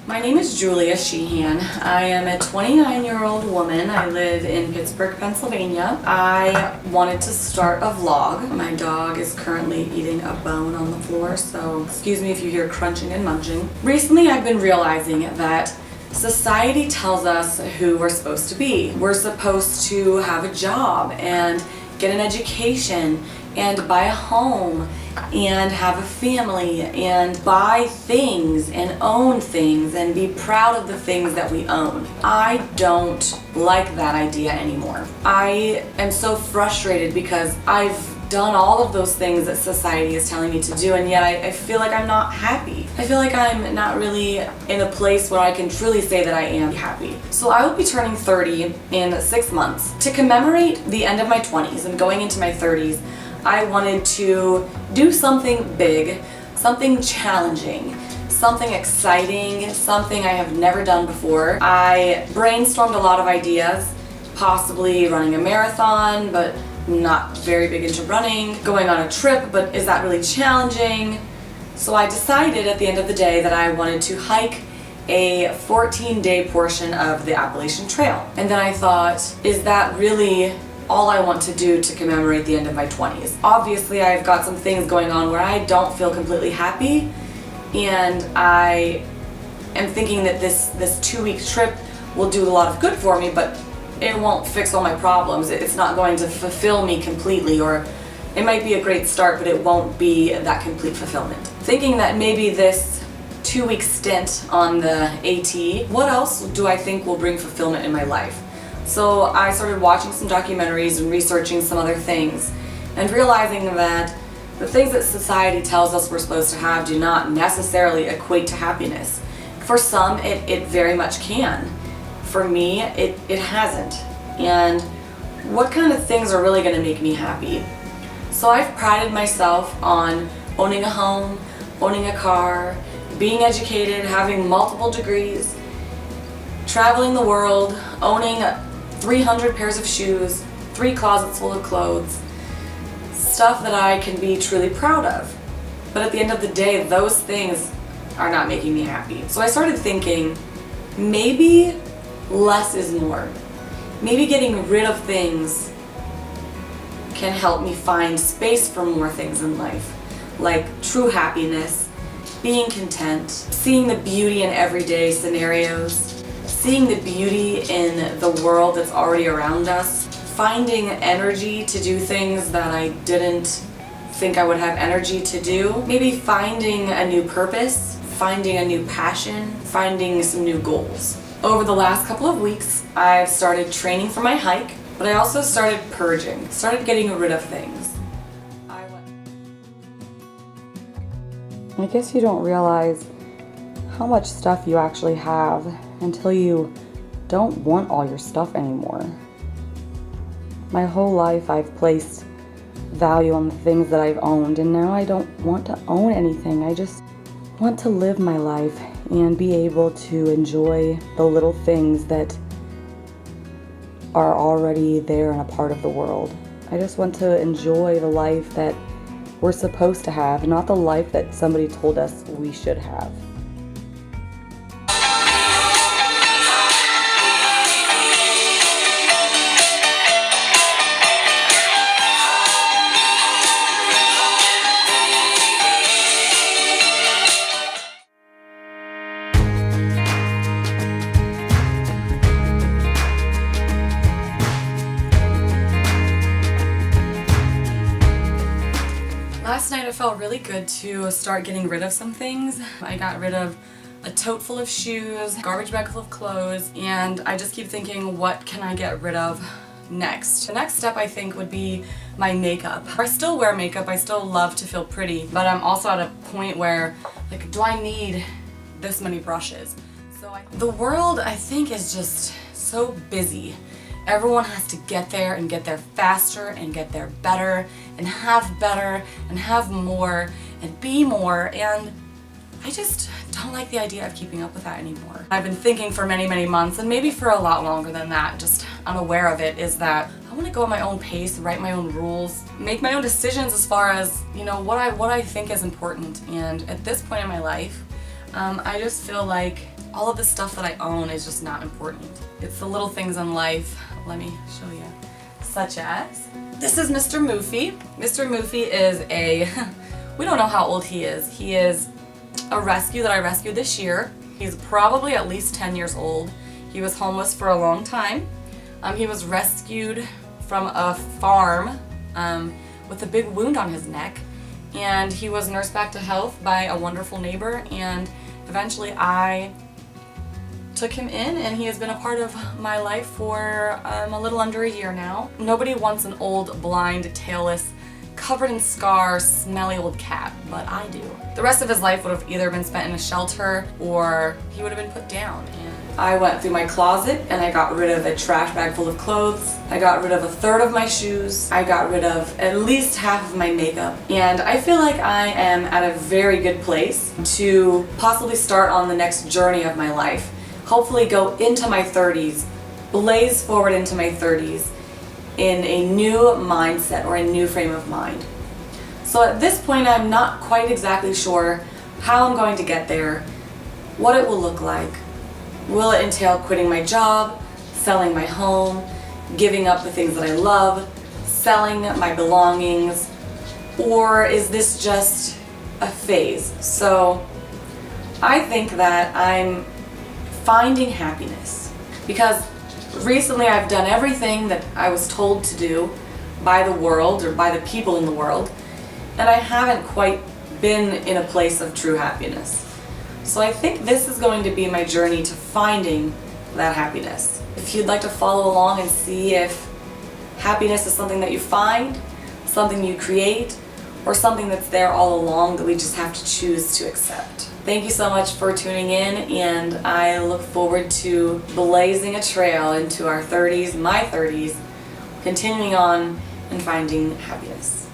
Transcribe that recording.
My name is Julia Sheehan. I am a 29-year-old woman. I live in Pittsburgh, Pennsylvania. I wanted to start a vlog. My dog is currently eating a bone on the floor, so excuse me if you hear crunching and munching. Recently, I've been realizing that society tells us who we're supposed to be. We're supposed to have a job and get an education and buy a home and have a family and buy things and own things and be proud of the things that we own. I don't like that idea anymore. I am so frustrated because I've done all of those things that society is telling me to do, and yet I feel like I'm not happy. I feel like I'm not really in a place where I can truly say that I am happy. So I will be turning 30 in 6 months. To commemorate the end of my 20s and going into my 30s, I wanted to do something big, something challenging, something exciting, something I have never done before. I brainstormed a lot of ideas, possibly running a marathon, but not very big into running, going on a trip, but is that really challenging? So I decided at the end of the day that I wanted to hike a 14-day portion of the Appalachian Trail. And then I thought, is that really all I want to do to commemorate the end of my 20s? Obviously, I've got some things going on where I don't feel completely happy, and I am thinking that this 2-week trip will do a lot of good for me, but it won't fix all my problems. It's not going to fulfill me completely, or it might be a great start, but it won't be that complete fulfillment. Thinking that maybe this 2-week stint on the AT, what else do I think will bring fulfillment in my life? So I started watching some documentaries and researching some other things, and realizing that the things that society tells us we're supposed to have do not necessarily equate to happiness. For some, it very much can. For me, it hasn't. And what kind of things are really going to make me happy? So I've prided myself on owning a home, owning a car, being educated, having multiple degrees, traveling the world, owning 300 pairs of shoes, 3 closets full of clothes, stuff that I can be truly proud of. But at the end of the day, those things are not making me happy. So I started thinking, maybe less is more. Maybe getting rid of things can help me find space for more things in life, like true happiness, being content, seeing the beauty in everyday scenarios, seeing the beauty in the world that's already around us, finding energy to do things that I didn't think I would have energy to do, maybe finding a new purpose, finding a new passion, finding some new goals. Over the last couple of weeks, I've started training for my hike, but I also started purging, started getting rid of things. I guess you don't realize how much stuff you actually have until you don't want all your stuff anymore. My whole life I've placed value on the things that I've owned, and now I don't want to own anything. I just want to live my life and be able to enjoy the little things that are already there and a part of the world. I just want to enjoy the life that we're supposed to have, not the life that somebody told us we should have. Last night it felt really good to start getting rid of some things. I got rid of a tote full of shoes, garbage bag full of clothes, and I just keep thinking, what can I get rid of next? The next step I think would be my makeup. I still wear makeup, I still love to feel pretty, but I'm also at a point where, like, do I need this many brushes? So the world, I think, is just so busy. Everyone has to get there and get there faster and get there better and have more and be more, and I just don't like the idea of keeping up with that anymore. I've been thinking for many months, and maybe for a lot longer than that, just unaware of it, is that I want to go at my own pace, write my own rules, make my own decisions as far as, you know, what I think is important. And at this point in my life, I just feel like all of the stuff that I own is just not important. It's the little things in life. Let me show you. Such as, this is Mr. Moofy. Mr. Moofy is a, we don't know how old he is. He is a rescue that I rescued this year. He's probably at least 10 years old. He was homeless for a long time. He was rescued from a farm with a big wound on his neck, and he was nursed back to health by a wonderful neighbor, and eventually I took him in, and he has been a part of my life for a little under a year now. Nobody wants an old, blind, tailless, covered in scars, smelly old cat, but I do. The rest of his life would have either been spent in a shelter or he would have been put down. And I went through my closet and I got rid of a trash bag full of clothes. I got rid of a third of my shoes. I got rid of at least half of my makeup. And I feel like I am at a very good place to possibly start on the next journey of my life. Hopefully go into my 30s, blaze forward into my 30s in a new mindset or a new frame of mind. So at this point, I'm not quite exactly sure how I'm going to get there, what it will look like. Will it entail quitting my job, selling my home, giving up the things that I love, selling my belongings, or is this just a phase? So I think that I'm finding happiness because recently I've done everything that I was told to do by the world or by the people in the world, and I haven't quite been in a place of true happiness. So I think this is going to be my journey to finding that happiness. If you'd like to follow along and see if happiness is something that you find, something you create, or something that's there all along that we just have to choose to accept. Thank you so much for tuning in, and I look forward to blazing a trail into our 30s, my 30s, continuing on and finding happiness.